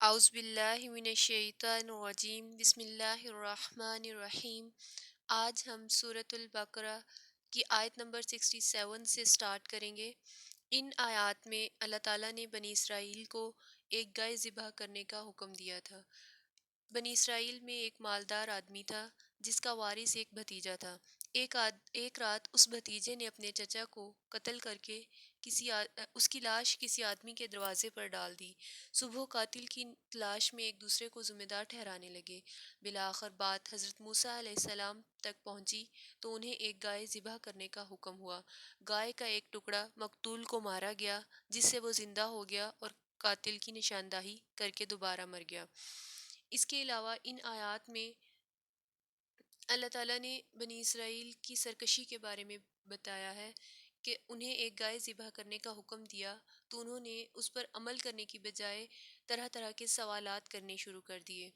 اعوذ باللہ من الشیطان الرجیم بسم اللہ الرحمن الرحیم۔ آج ہم سورۃ البقرہ کی آیت نمبر 67 سے سٹارٹ کریں گے۔ ان آیات میں اللہ تعالیٰ نے بنی اسرائیل کو ایک گائے ذبح کرنے کا حکم دیا تھا۔ بنی اسرائیل میں ایک مالدار آدمی تھا جس کا وارث ایک بھتیجا تھا۔ ایک رات اس بھتیجے نے اپنے چچا کو قتل کر کے اس کی لاش کسی آدمی کے دروازے پر ڈال دی۔ صبح قاتل کی تلاش میں ایک دوسرے کو ذمہ دار ٹھہرانے لگے۔ بالآخر بات حضرت موسیٰ علیہ السلام تک پہنچی تو انہیں ایک گائے ذبح کرنے کا حکم ہوا۔ گائے کا ایک ٹکڑا مقتول کو مارا گیا جس سے وہ زندہ ہو گیا اور قاتل کی نشاندہی کر کے دوبارہ مر گیا۔ اس کے علاوہ ان آیات میں اللہ تعالیٰ نے بنی اسرائیل کی سرکشی کے بارے میں بتایا ہے کہ انہیں ایک گائے ذبح کرنے کا حکم دیا تو انہوں نے اس پر عمل کرنے کی بجائے طرح طرح کے سوالات کرنے شروع کر دیے۔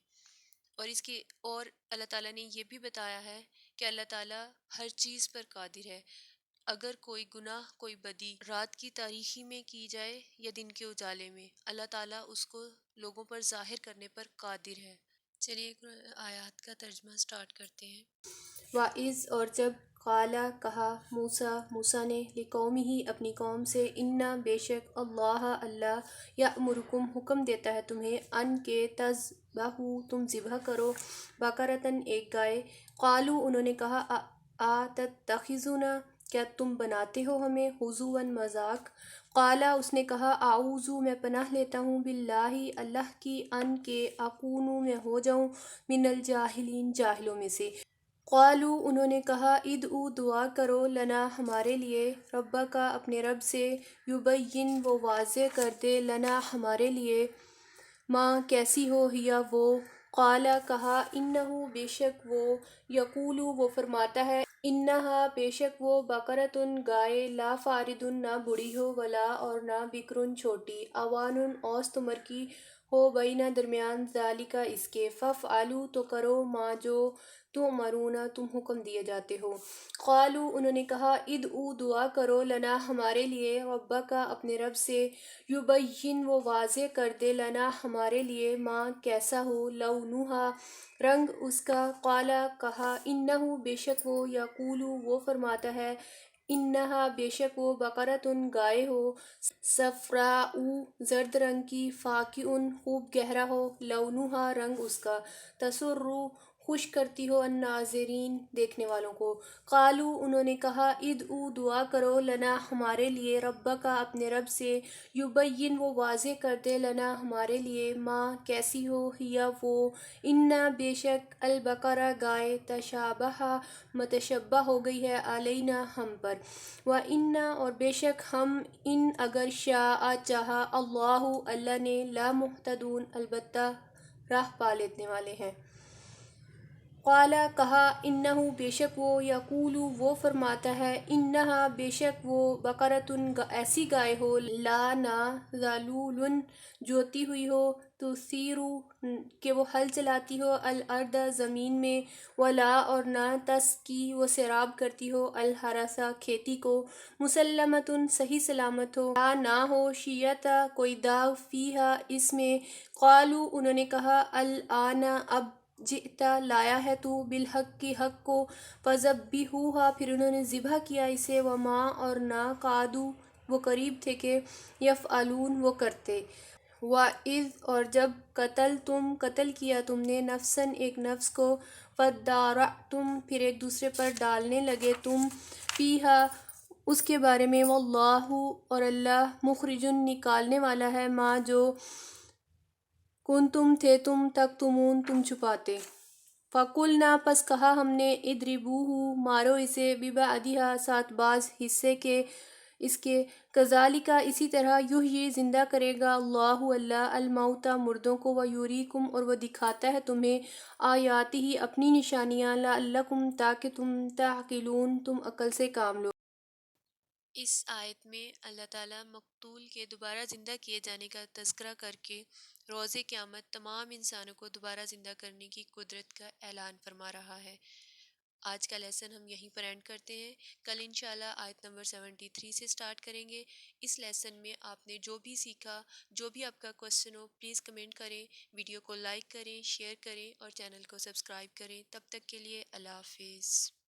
اور اللہ تعالیٰ نے یہ بھی بتایا ہے کہ اللہ تعالیٰ ہر چیز پر قادر ہے۔ اگر کوئی گناہ کوئی بدی رات کی تاریکی میں کی جائے یا دن کے اجالے میں، اللہ تعالیٰ اس کو لوگوں پر ظاہر کرنے پر قادر ہے۔ چلیے آیات کا ترجمہ سٹارٹ کرتے ہیں۔ وَإِذْ اور جب قالا کہا موسیٰ نے لِقَوْمِهِ اپنی قوم سے اِنَّا بے شک اللہ یأمرکم حکم دیتا ہے تمہیں ان کے تذبحوا تم ذبح کرو بقرۃ ایک گائے۔ قالوا انہوں نے کہا تتخذنا کیا تم بناتے ہو ہمیں ہزوا مذاق۔ قالا اس نے کہا اعوذ میں پناہ لیتا ہوں باللہ اللہ کی ان کے اکون میں ہو جاؤں من الجاہلین جاہلوں میں سے۔ قالوا انہوں نے کہا ادعو دعا کرو لنا ہمارے لیے ربک اپنے رب سے یبین وہ واضح کر دے لنا ہمارے لیے ما کیسی ہو ہیا وہ۔ قالا کہا انہ بے شک وہ یقول وہ فرماتا ہے انہا بے شک وہ بقرۃ گائے لا فارض نہ بڑھی ہو ولا اور نہ بکر چھوٹی اوان اوسط عمر کی ہو بینہ درمیان ذالک اس کے فافعلوا تو کرو ما جو تؤمرون تم حکم دیے جاتے ہو۔ قالوا انہوں نے کہا ادعو دعا کرو لنا ہمارے لیے ربک اپنے رب سے یبین وہ واضح کر دے لنا ہمارے لیے ما کیسا ہو لونہا رنگ اس کا۔ قالا کہا انہ بے شک وہ یقول وہ فرماتا ہے انہا بے شک وہ بقرۃ گائے ہو صفراء زرد رنگ کی فاقع خوب گہرا ہو لونہا رنگ اس کا تسر خوش کرتی ہو الناظرین دیکھنے والوں کو۔ قالوا انہوں نے کہا ادعو دعا کرو لنا ہمارے لیے ربک اپنے رب سے یبین وہ واضح کر دے لنا ہمارے لیے ما کیسی ہو ہیا وہ انا بے شک البقرہ گائے تشابہ متشبہ ہو گئی ہے علینا ہم پر وَإِنَّا اور بے شک ہم ان اگر شاء چاہا اللہ نے لمہتدون البتہ راہ پا لینے والے ہیں۔ قالا کہا انہ بے شک وہ یقول وہ فرماتا ہے انہا بے شک وہ بقرۃ ایسی گائے ہو لا نہ ذلول جوتی ہوئی ہو تثیر کہ وہ ہل چلاتی ہو الارض زمین میں ولا اور نہ تسقی وہ سیراب کرتی ہو الحرث کھیتی کو مسلمۃ صحیح سلامت ہو لا نہ ہو شیعت کوئی داغ فیہا اس میں۔ قالوا انہوں نے کہا الآن اب جئتا لایا ہے تو بالحق کی حق کو فذبحوہا پھر انہوں نے ذبح کیا اسے وما اور نہ قعدوا وہ قریب تھے کہ یفعلون وہ کرتے۔ وَإِذْ اور جب قتل کیا تم نے نفسا ایک نفس کو فادارأتم پھر ایک دوسرے پر ڈالنے لگے تم فیہا اس کے بارے میں واللہ اور اللہ مخرج نکالنے والا ہے ما جو کنتم تھے تم تکتمون تم چھپاتے۔ فقلنا پس کہا ہم نے اضربوہ مارو اسے ببعضہا ساتھ بعض حصے کے اس کے کذالک اسی طرح یحیی زندہ کرے گا اللہ الموتیٰ مردوں کو ویریکم اور وہ دکھاتا ہے تمہیں آیاتہ اپنی نشانیاں لعلکم تاکہ تم تعقلون تم عقل سے کام لو۔ اس آیت میں اللہ تعالیٰ مقتول کے دوبارہ زندہ کیے جانے کا تذکرہ کر کے روز قیامت تمام انسانوں کو دوبارہ زندہ کرنے کی قدرت کا اعلان فرما رہا ہے۔ آج کا لیسن ہم یہیں پر اینڈ کرتے ہیں. کل انشاءاللہ آیت نمبر 73 سے سٹارٹ کریں گے. اس لیسن میں آپ نے جو بھی سیکھا، جو بھی آپ کا کوسچن ہو، پلیز کمنٹ کریں، ویڈیو کو لائک کریں، شیئر کریں اور چینل کو سبسکرائب کریں. تب تک کے لیے اللہ حافظ.